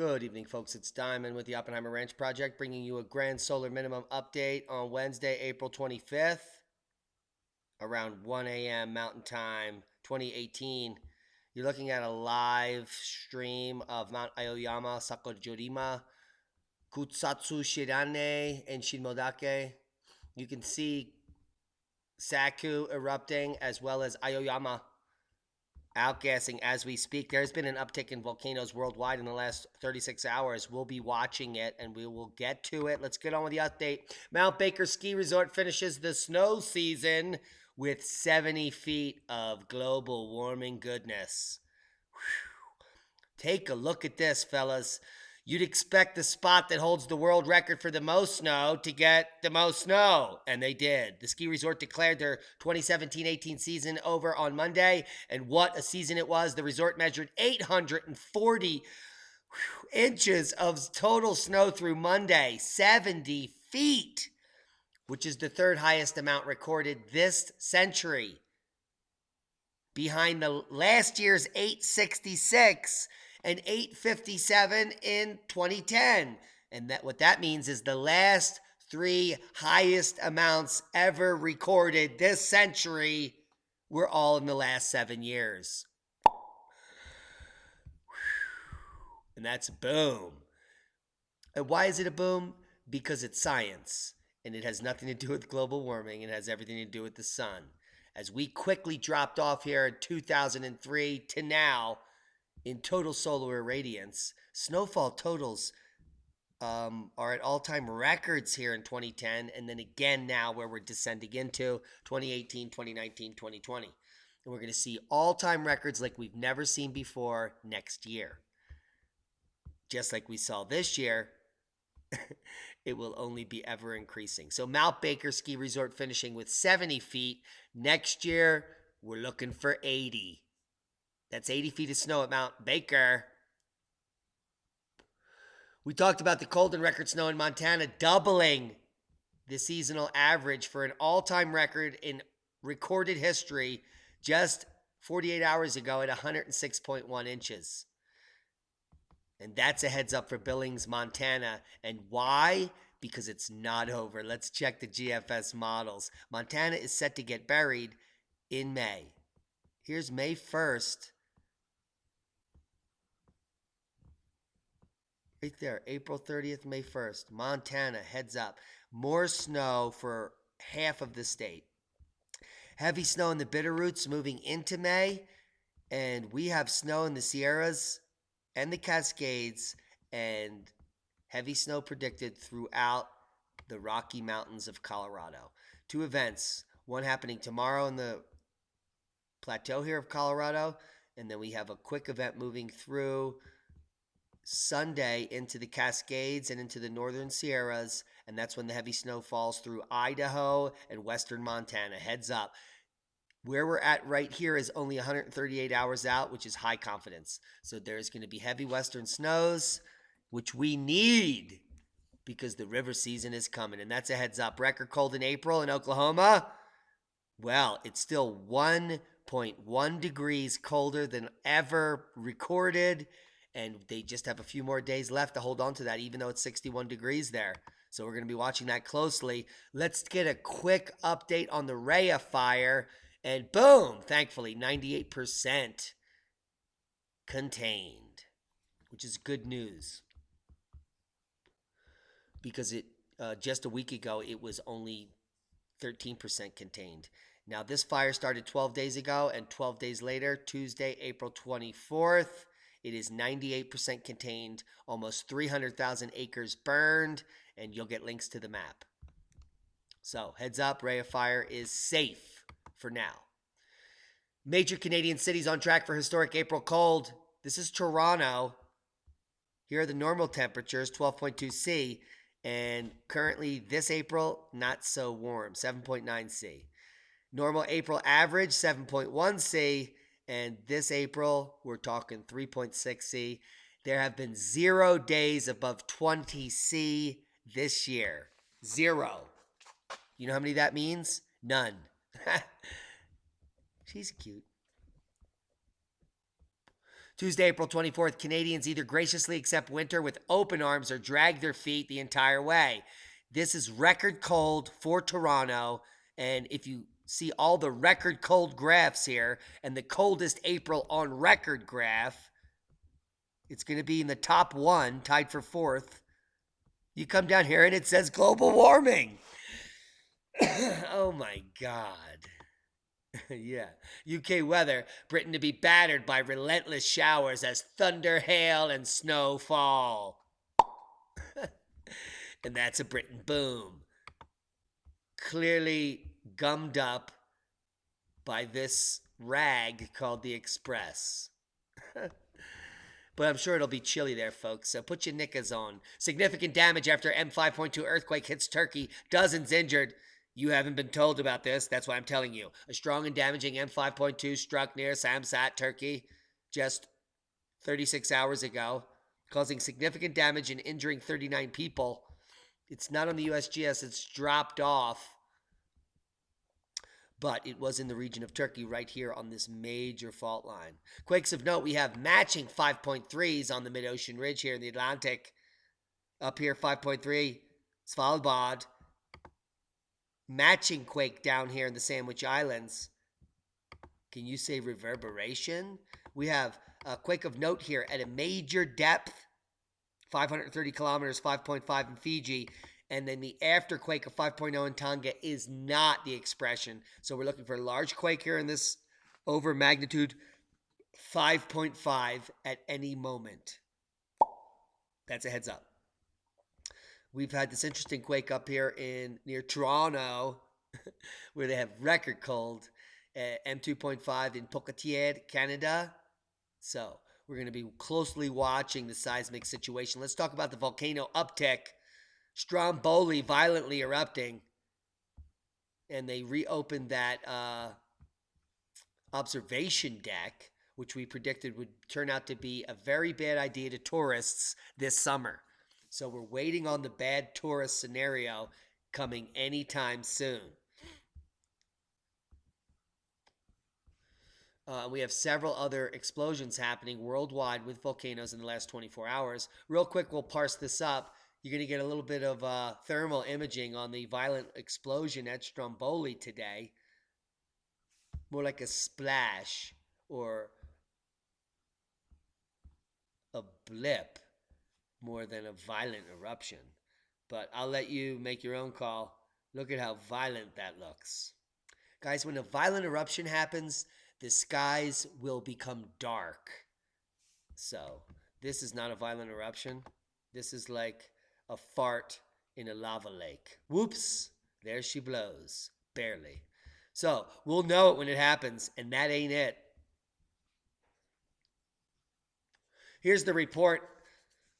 Good evening, folks. It's Diamond with the Oppenheimer Ranch Project, bringing you a grand solar minimum update on Wednesday, April 25th, around 1 a.m. Mountain Time, 2018. You're looking at a live stream of Mount Aoyama, Sakojorima, Kutsatsu Shirane, and Shinmodake. You can see Saku erupting as well as Aoyama outgassing as we speak. There's been an uptick in volcanoes worldwide in the last 36 hours. We'll be watching it and we will get to it. Let's get on with the update. Mount Baker Ski Resort finishes the snow season with 70 feet of global warming goodness. Whew. Take a look at this, fellas. You'd expect the spot that holds the world record for the most snow to get the most snow, and they did. The ski resort declared their 2017-18 season over on Monday, and what a season it was. The resort measured 840 inches of total snow through Monday, 70 feet, which is the third highest amount recorded this century, behind the last year's 866 and 857 in 2010. And what that means is the last three highest amounts ever recorded this century were all in the last 7 years. And that's a boom. And why is it a boom? Because it's science. And it has nothing to do with global warming. It has everything to do with the sun. As we quickly dropped off here in 2003 to now, in total solar irradiance, snowfall totals are at all-time records here in 2010, and then again now where we're descending into 2018, 2019, 2020. And we're going to see all-time records like we've never seen before next year. Just like we saw this year, it will only be ever increasing. So Mount Baker Ski Resort finishing with 70 feet. Next year, we're looking for 80. That's 80 feet of snow at Mount Baker. We talked about the cold and record snow in Montana doubling the seasonal average for an all-time record in recorded history just 48 hours ago at 106.1 inches. And that's a heads up for Billings, Montana. And why? Because it's not over. Let's check the GFS models. Montana is set to get buried in May. Here's May 1st. Right there, April 30th, May 1st. Montana, heads up. More snow for half of the state. Heavy snow in the Bitterroots moving into May. And we have snow in the Sierras and the Cascades, and heavy snow predicted throughout the Rocky Mountains of Colorado. Two events, one happening tomorrow in the plateau here of Colorado, and then we have a quick event moving through Sunday into the Cascades and into the northern Sierras, and that's when the heavy snow falls through Idaho and western Montana. Heads up. Where we're at right here is only 138 hours out, which is high confidence. So there's going to be heavy western snows, which we need because the river season is coming. And that's a heads up. Record cold in April in Oklahoma. Well, it's still 1.1 degrees colder than ever recorded. And they just have a few more days left to hold on to that, even though it's 61 degrees there. So we're going to be watching that closely. Let's get a quick update on the Rhea fire. And boom, thankfully, 98% contained, which is good news. Because it just a week ago, it was only 13% contained. Now, this fire started 12 days ago, and 12 days later, Tuesday, April 24th, it is 98% contained, almost 300,000 acres burned, and you'll get links to the map. So, heads up, Rhea fire is safe for now. Major Canadian cities on track for historic April cold. This is Toronto. Here are the normal temperatures, 12.2 C. And currently this April, not so warm, 7.9 C. Normal April average, 7.1 C. And this April, we're talking 3.6 C. There have been 0 days above 20 C this year. 0. You know how many that means? None. She's cute. Tuesday, April 24th, Canadians either graciously accept winter with open arms or drag their feet the entire way. This is record cold for Toronto, and if you see all the record cold graphs here and the coldest April on record graph, it's going to be in the top one, tied for fourth. You come down here and it says global warming. Oh my God. Yeah. UK weather, Britain to be battered by relentless showers as thunder, hail, and snow fall. And that's a Britain boom. Clearly gummed up by this rag called the Express. But I'm sure it'll be chilly there, folks, so put your knickers on. Significant damage after M5.2 earthquake hits Turkey. Dozens injured. You haven't been told about this. That's why I'm telling you. A strong and damaging M5.2 struck near Samsat, Turkey, just 36 hours ago, causing significant damage and injuring 39 people. It's not on the USGS. It's dropped off. But it was in the region of Turkey right here on this major fault line. Quakes of note, we have matching 5.3s on the mid-ocean ridge here in the Atlantic. Up here, 5.3, Svalbard. Matching quake down here in the Sandwich Islands. Can you say reverberation? We have a quake of note here at a major depth, 530 kilometers, 5.5 in Fiji. And then the afterquake of 5.0 in Tonga is not the expression. So we're looking for a large quake here in this over magnitude 5.5 at any moment. That's a heads up. We've had this interesting quake up here near Toronto where they have record cold, M2.5 in Pocatier, Canada. So we're going to be closely watching the seismic situation. Let's talk about the Volcano Uptick. Stromboli violently erupting, and they reopened that observation deck, which we predicted would turn out to be a very bad idea to tourists this summer. So we're waiting on the bad tourist scenario coming anytime soon. We have several other explosions happening worldwide with volcanoes in the last 24 hours. Real quick, we'll parse this up. You're going to get a little bit of thermal imaging on the violent explosion at Stromboli today. More like a splash or a blip more than a violent eruption. But I'll let you make your own call. Look at how violent that looks. Guys, when a violent eruption happens, the skies will become dark. So this is not a violent eruption. This is like a fart in a lava lake. Whoops, there she blows. Barely. So we'll know it when it happens, and that ain't it. Here's the report.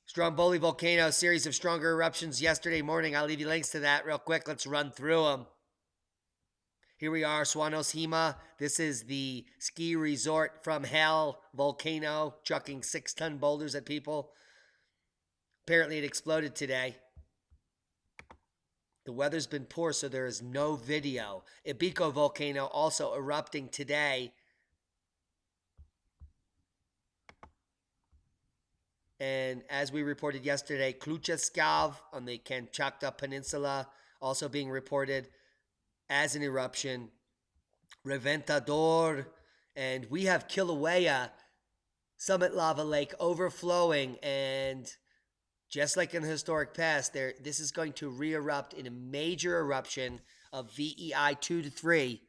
Stromboli volcano, series of stronger eruptions yesterday morning. I'll leave you links to that real quick. Let's run through them. Here we are, Swanos Hema. This is the ski resort from hell volcano, chucking 6-ton boulders at people. Apparently it exploded today. The weather's been poor, so there is no video. Ibico volcano also erupting today. And as we reported yesterday, Kluchaskav on the Kamchatka Peninsula also being reported as an eruption. Reventador. And we have Kilauea, Summit Lava Lake overflowing, and just like in the historic past, this is going to re-erupt in a major eruption of VEI 2 to 3.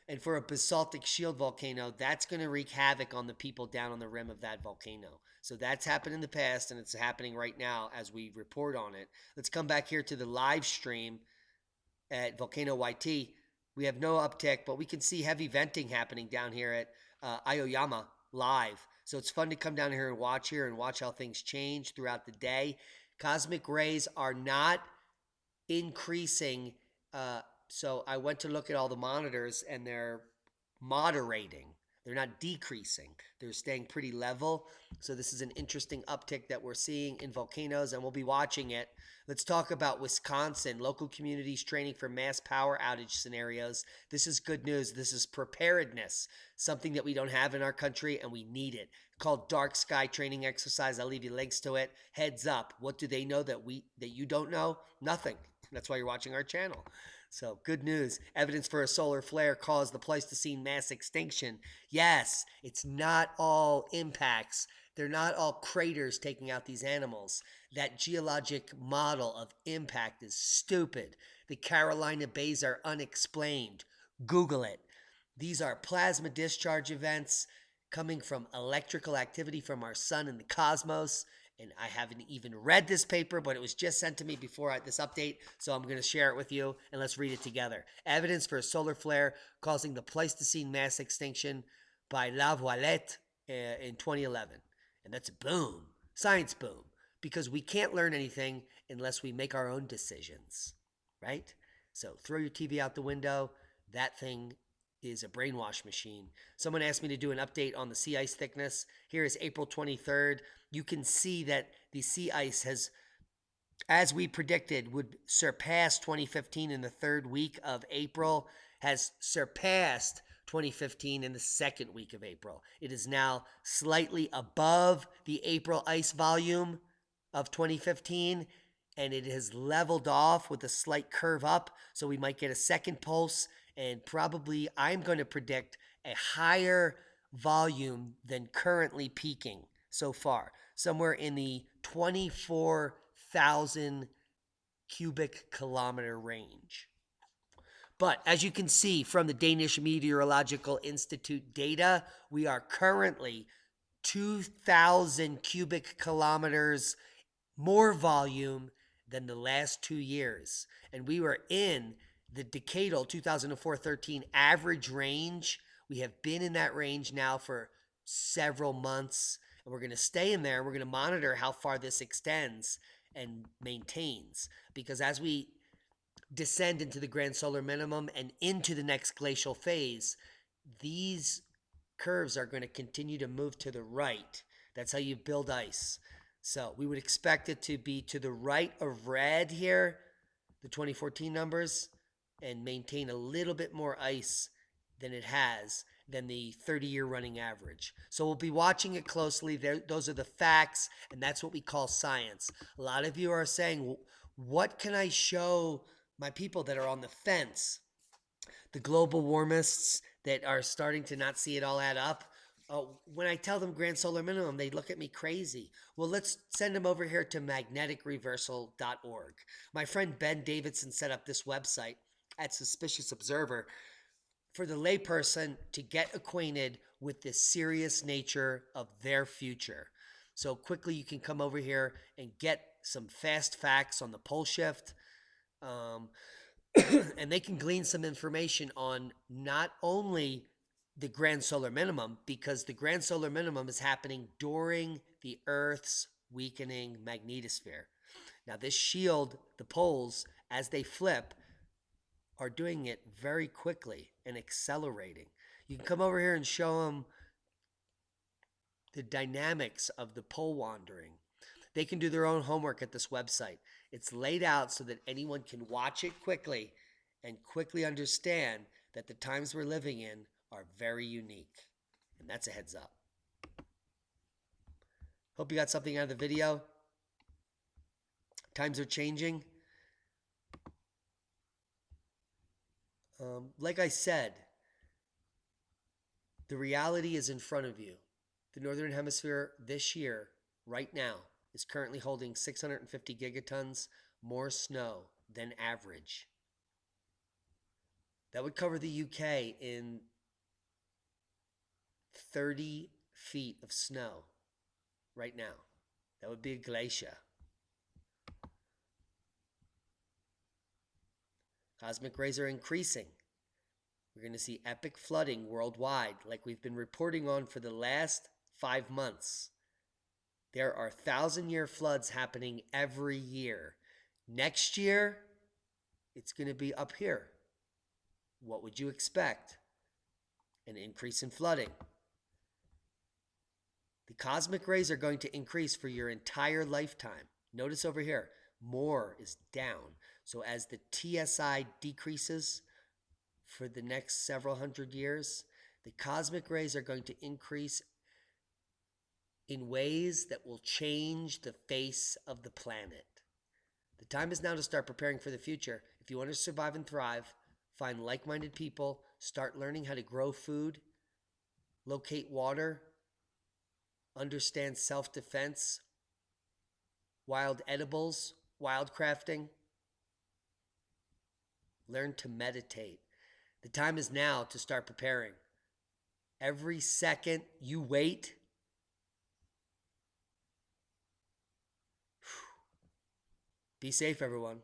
And for a basaltic shield volcano, that's going to wreak havoc on the people down on the rim of that volcano. So that's happened in the past, and it's happening right now as we report on it. Let's come back here to the live stream at Volcano YT. We have no uptick, but we can see heavy venting happening down here at Aoyama live. So it's fun to come down here and watch how things change throughout the day. Cosmic rays are not increasing. So I went to look at all the monitors, and they're moderating. They're not decreasing. They're staying pretty level. So this is an interesting uptick that we're seeing in volcanoes, and we'll be watching it. Let's talk about Wisconsin. Local communities training for mass power outage scenarios. This is good news. This is preparedness, something that we don't have in our country, and we need it. Called dark sky training exercise. I'll leave you links to it. Heads up. What do they know that you don't know? Nothing. That's why you're watching our channel. So, good news. Evidence for a solar flare caused the Pleistocene mass extinction. Yes, it's not all impacts. They're not all craters taking out these animals. That geologic model of impact is stupid. The Carolina Bays are unexplained. Google it. These are plasma discharge events coming from electrical activity from our sun and the cosmos. And I haven't even read this paper, but it was just sent to me before this update, so I'm going to share it with you, and let's read it together. Evidence for a solar flare causing the Pleistocene mass extinction by Lavalette in 2011. And that's a boom, science boom, because we can't learn anything unless we make our own decisions, right? So throw your TV out the window. That thing is a brainwash machine. Someone asked me to do an update on the sea ice thickness. Here is April 23rd. You can see that the sea ice has, as we predicted, would surpass 2015 in the third week of April, has surpassed 2015 in the second week of April. It is now slightly above the April ice volume of 2015, and it has leveled off with a slight curve up, so we might get a second pulse, and probably I'm going to predict a higher volume than currently peaking so far, somewhere in the 24,000 cubic kilometer range. But as you can see from the Danish Meteorological Institute data, we are currently 2,000 cubic kilometers more volume than the last 2 years. And we were in the decadal 2004-13 average range. We have been in that range now for several months, and we're going to stay in there. We're going to monitor how far this extends and maintains, because as we descend into the grand solar minimum and into the next glacial phase, these curves are going to continue to move to the right. That's how you build ice. So we would expect it to be to the right of red here, the 2014 numbers, and maintain a little bit more ice than it has than the 30-year running average. So we'll be watching it closely. Those are the facts, and that's what we call science. A lot of you are saying, what can I show my people that are on the fence? The global warmists that are starting to not see it all add up. When I tell them grand solar minimum, they look at me crazy. Well, let's send them over here to magneticreversal.org. My friend Ben Davidson set up this website at Suspicious Observer for the layperson to get acquainted with the serious nature of their future. So quickly you can come over here and get some fast facts on the pole shift. And they can glean some information on not only the grand solar minimum, because the grand solar minimum is happening during the Earth's weakening magnetosphere. Now this shield, the poles, as they flip, are doing it very quickly and accelerating. You can come over here and show them the dynamics of the pole wandering. They can do their own homework at this website. It's laid out so that anyone can watch it quickly and quickly understand that the times we're living in are very unique. And that's a heads up. Hope you got something out of the video. Times are changing. Like I said, the reality is in front of you. The Northern Hemisphere this year, right now, is currently holding 650 gigatons more snow than average. That would cover the UK in 30 feet of snow right now. That would be a glacier. Cosmic rays are increasing. We're going to see epic flooding worldwide, like we've been reporting on for the last 5 months. There are 1,000-year floods happening every year. Next year, it's going to be up here. What would you expect? An increase in flooding. The cosmic rays are going to increase for your entire lifetime. Notice over here, more is down. So as the TSI decreases for the next several hundred years, the cosmic rays are going to increase in ways that will change the face of the planet. The time is now to start preparing for the future. If you want to survive and thrive, find like-minded people, start learning how to grow food, locate water, understand self-defense, wild edibles, wildcrafting. Learn to meditate. The time is now to start preparing. Every second you wait, be safe, everyone.